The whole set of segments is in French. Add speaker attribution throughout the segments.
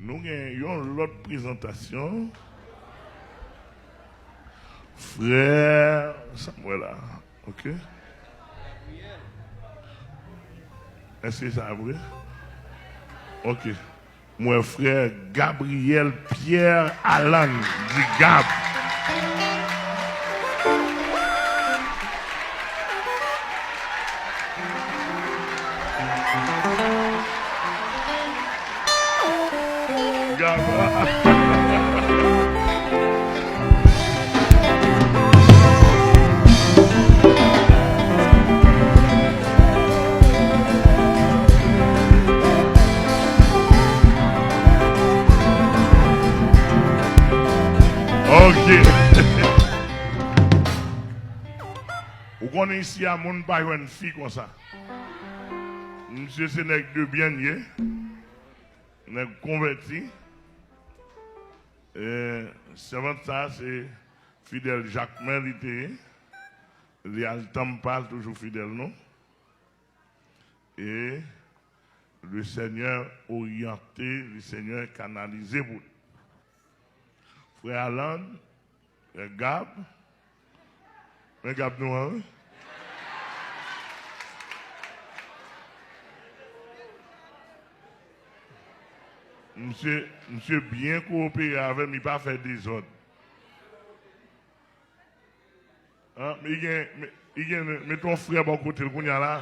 Speaker 1: Nous avons l'autre présentation. Frère Samuel, ok? Est-ce que ça vrai? Ok. Mon frère Gabriel Pierre Alan dit Gab. Vous connaissez ici à mon pas une fille comme ça. Monsieur c'est nèg de bien lié. Nèg converti. Et servant ça c'est fidèle Jacques Melité. Il a le temps parle toujours fidèle non. Et le Seigneur orienté, le Seigneur canalisé pour Frère Alan, Frère Gabe, Frère Gabe Noir. Monsieur bien coopéré avec, mais pas fait des autres. Hein? Mais ton frère bon côté, le qu'on y a là.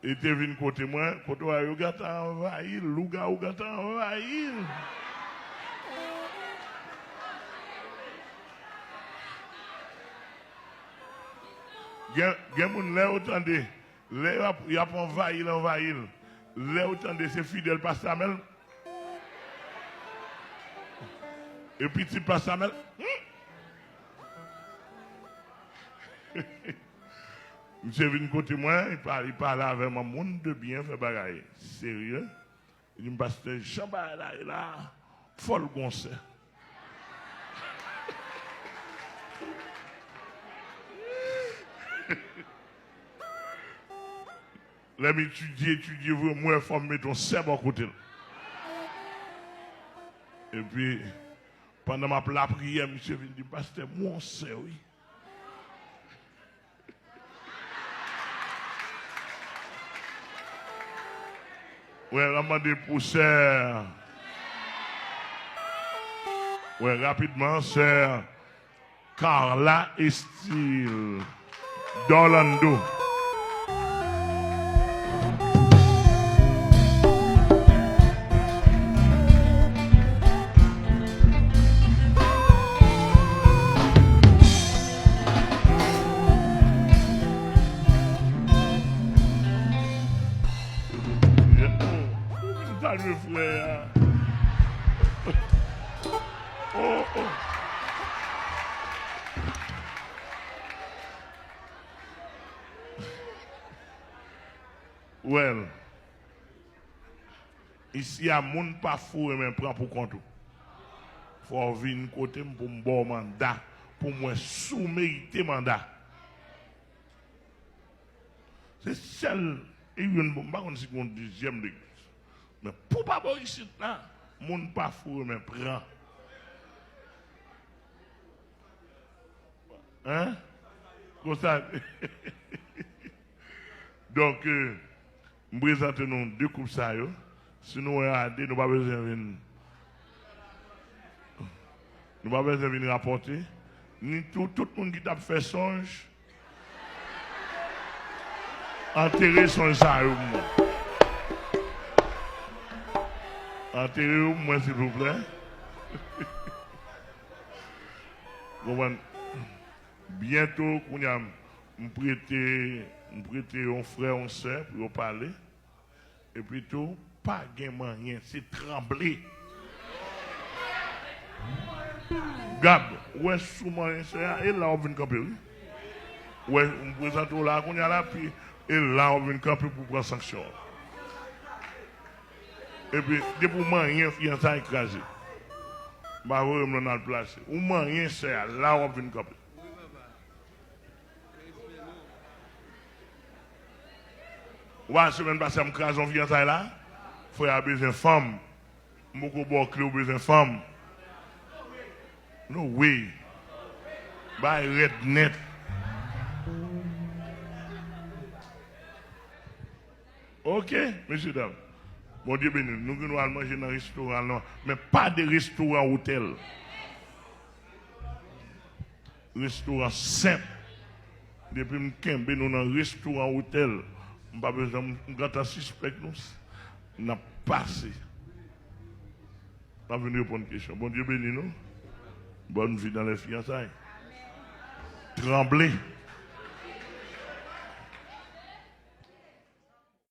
Speaker 1: Et tu es venu côté moi, côté moi, vous avez envahi, louga, vous avez envahi. Il y a autant de. Il y a pas envahi, l'envahi. Il y a autant de ces fidèles passamel. Et puis petit passamel. Monsieur venu côté moi, il parle avec mon monde de bien, fait bagaille. Sérieux. Il me passe Chamba là, folle gonce. Là, étudier, moi, il faut mettre ton cerveau à côté. Et puis, pendant la prière, monsieur vient dire, pasteur, mon sœur, oui. Ouais, la demande pour sœur. Ouais, rapidement, sœur Carla Estil d'Orlando. Salut frère. Oh, oh. Well, ici, à mon pas fou et même prend pour compte. Faut venir côté pour me bon mandat, pour moi sous-mériter mandat. C'est celle, et une bombe, si on deuxième l'église. Mais pour pas voir ici, là, mon pas fou et même prend. Hein? Comme ça. Donc, nous présentons nous deux coupes ça. Si nous regardons, nous n'avons pas besoin de venir. Nous n'avons pas besoin de venir rapporter. Ni tout le monde qui a fait songe. Enterrer son ça. Enterrez-vous, moi, s'il vous plaît. Bientôt, nous prêter un frère, une soeur pour parler. Et plutôt, pas gaiement rien, c'est trembler. Gab, où est-ce que mon soeur? Et là, on vient camper. Ouais, on présente là, qu'on y a là, puis et là, on vient camper pour prendre sanction. Et puis, depuis moi, rien, fiancé écrasé. Bah, vous me dans le place. Ou moi, rien, c'est là, on vient camper. Ouais, semaine passée, je me crase en fiançailles là. Frère a besoin de femme. Moko bo clé besoin de femme. No way. By red net. Ok, messieurs, dames. Bon Dieu béni, nous allons manger dans un restaurant, non, mais pas de restaurant hôtel. Restaurant simple. Depuis que nous sommes dans un restaurant hôtel, nous n'avons pas besoin de suspect. Nous avons passé. Nous avons venu répondre à une question. Bon Dieu béni nous. Bonne vie dans les fiançailles. Tremblez.